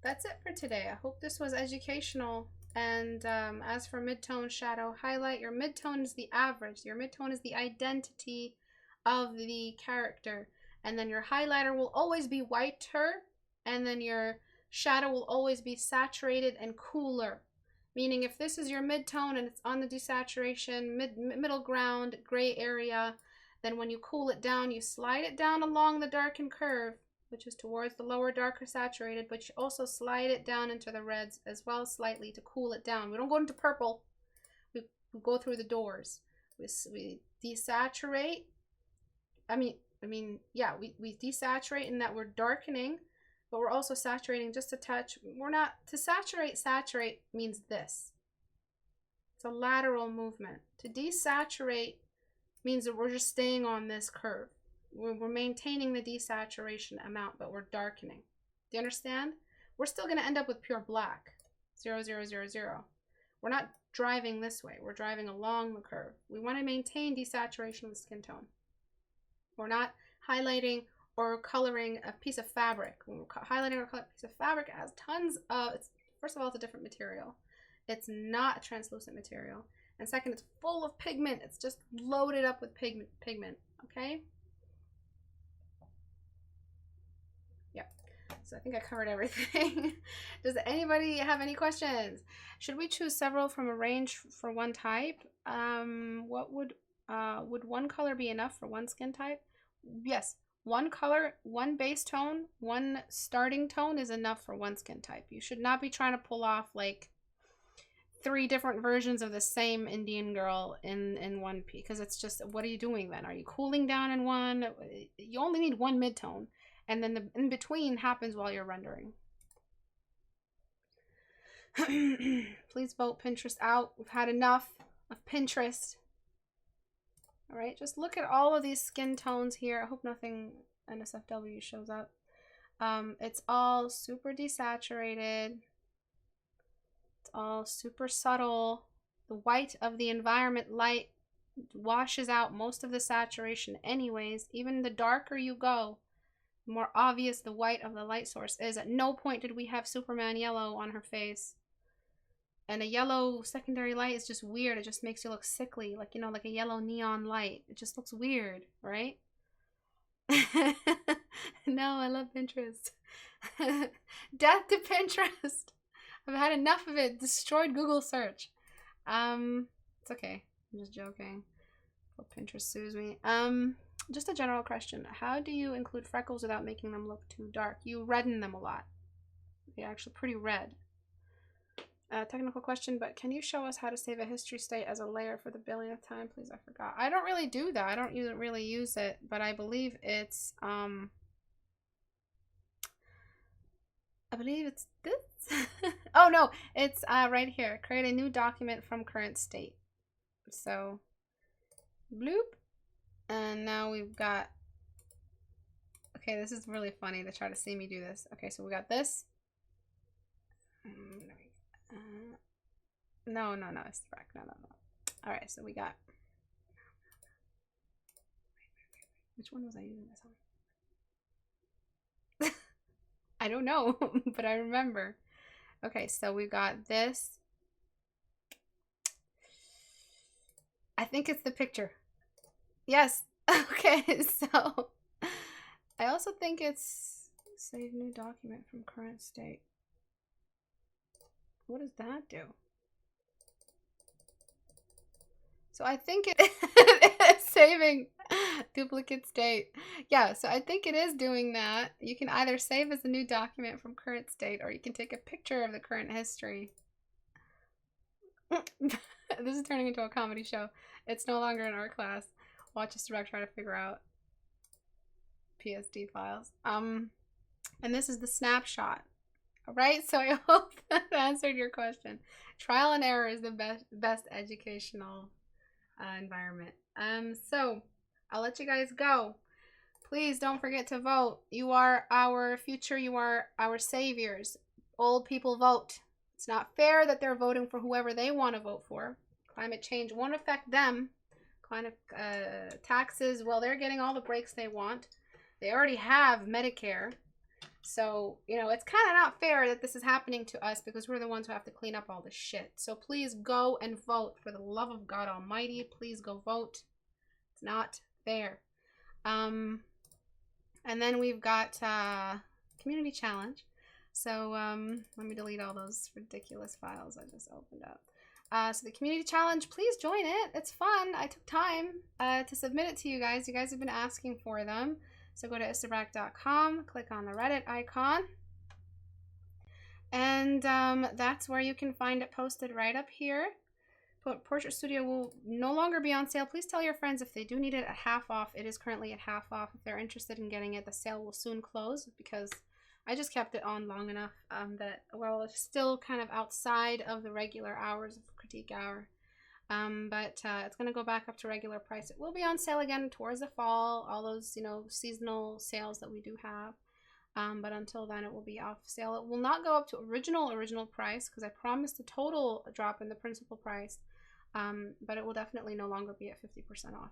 That's it for today. I hope this was educational. And as for mid-tone, shadow, highlight, your mid-tone is the average. Your mid-tone is the identity of the character. And then your highlighter will always be whiter. And then your shadow will always be saturated and cooler. Meaning if this is your mid-tone and it's on the desaturation, middle ground, gray area, Then when you cool it down, you slide it down along the darkened curve, which is towards the lower, darker saturated, but you also slide it down into the reds as well slightly to cool it down. We don't go into purple. We go through the doors. We desaturate. We desaturate in that we're darkening, but we're also saturating just a touch. We're not, to saturate means this. It's a lateral movement. To desaturate means that we're just staying on this curve. We're maintaining the desaturation amount, but we're darkening. Do you understand? We're still going to end up with pure black. 0, 0, 0, 0. We're not driving this way. We're driving along the curve. We want to maintain desaturation of the skin tone. We're not highlighting or coloring a piece of fabric. When we're highlighting or coloring a piece of fabric, it has tons of, first of all, it's a different material. It's not a translucent material. And second, it's full of pigment. It's just loaded up with pigment, okay? Yeah, so I think I covered everything. Does anybody have any questions? Should we choose several from a range for one type? What would one color be enough for one skin type? Yes, one color, one base tone, one starting tone is enough for one skin type. You should not be trying to pull off like 3 different versions of the same Indian girl in one piece, because it's just, what are you doing then? Are you cooling down in one? You only need one mid-tone, and then the in between happens while you're rendering. Please vote Pinterest out. We've had enough of Pinterest. All right, just look at all of these skin tones here. I hope nothing NSFW shows up. It's all super desaturated. It's all super subtle. The white of the environment light washes out most of the saturation anyways. Even the darker you go, the more obvious the white of the light source is. At no point did we have Superman yellow on her face. And a yellow secondary light is just weird. It just makes you look sickly, like, you know, like a yellow neon light. It just looks weird, right? No, I love Pinterest. Death to Pinterest. I've had enough of it. Destroyed Google search. It's okay. I'm just joking. Hope Pinterest sues me. Just a general question. How do you include freckles without making them look too dark? You redden them a lot. They're actually pretty red. Technical question, but can you show us how to save a history state as a layer for the billionth time, please? I forgot. I don't really do that. I don't really use it, but I believe it's this. Oh no, it's right here. Create a new document from current state. So bloop, and now we've got. Okay, this is really funny to try to see me do this. Okay, so we got this. No, Istebrak. No. All right, so we got. Which one was I using this on? I don't know, but I remember. Okay, so we got this. I think it's the picture. Yes. Okay, so I also think it's save new document from current state. What does that do? So I think it is saving duplicate state. Yeah, so I think it is doing that. You can either save as a new document from current state, or you can take a picture of the current history. This is turning into a comedy show. It's no longer an art class. Watch Istebrak try to figure out PSD files. And this is the snapshot. All right, so I hope that answered your question. Trial and error is the best educational environment. So I'll let you guys go. Please don't forget to vote. You are our future. You are our saviors. Old people vote. It's not fair that they're voting for whoever they want to vote for. Climate change won't affect them. Climate taxes, well, they're getting all the breaks they want. They already have Medicare. So, you know, it's kind of not fair that this is happening to us because we're the ones who have to clean up all this shit. So please go and vote. For the love of God Almighty, please go vote. It's not fair. And then we've got community challenge. So let me delete all those ridiculous files I just opened up. So the community challenge, please join it. It's fun. I took time to submit it to you guys. You guys have been asking for them. So go to istebrak.com, click on the Reddit icon, and that's where you can find it posted right up here. Portrait Studio will no longer be on sale. Please tell your friends if they do need it at half off. It is currently at half off. If they're interested in getting it, the sale will soon close because I just kept it on long enough that, well, it's still kind of outside of the regular hours of Critique Hour. But it's going to go back up to regular price. It will be on sale again towards the fall, all those, you know, seasonal sales that we do have. But until then, it will be off sale. It will not go up to original price because I promised a total drop in the principal price. But it will definitely no longer be at 50% off.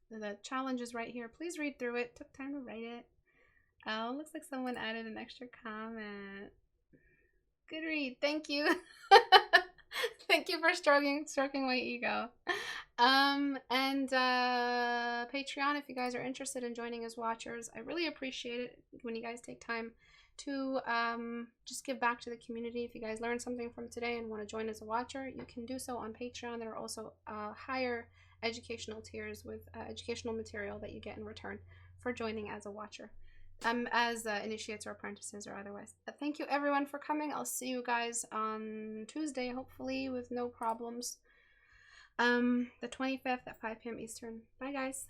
The challenge is right here. Please read through it. Took time to write it. Oh, looks like someone added an extra comment. Good read. Thank you. Thank you for stroking my ego. And Patreon, if you guys are interested in joining as watchers, I really appreciate it when you guys take time to just give back to the community. If you guys learned something from today and want to join as a watcher, you can do so on Patreon. There are also higher educational tiers with educational material that you get in return for joining as a watcher. As initiates or apprentices or otherwise. Thank you everyone for coming. I'll see you guys on Tuesday, hopefully with no problems. The 25th at 5 p.m. Eastern. Bye guys.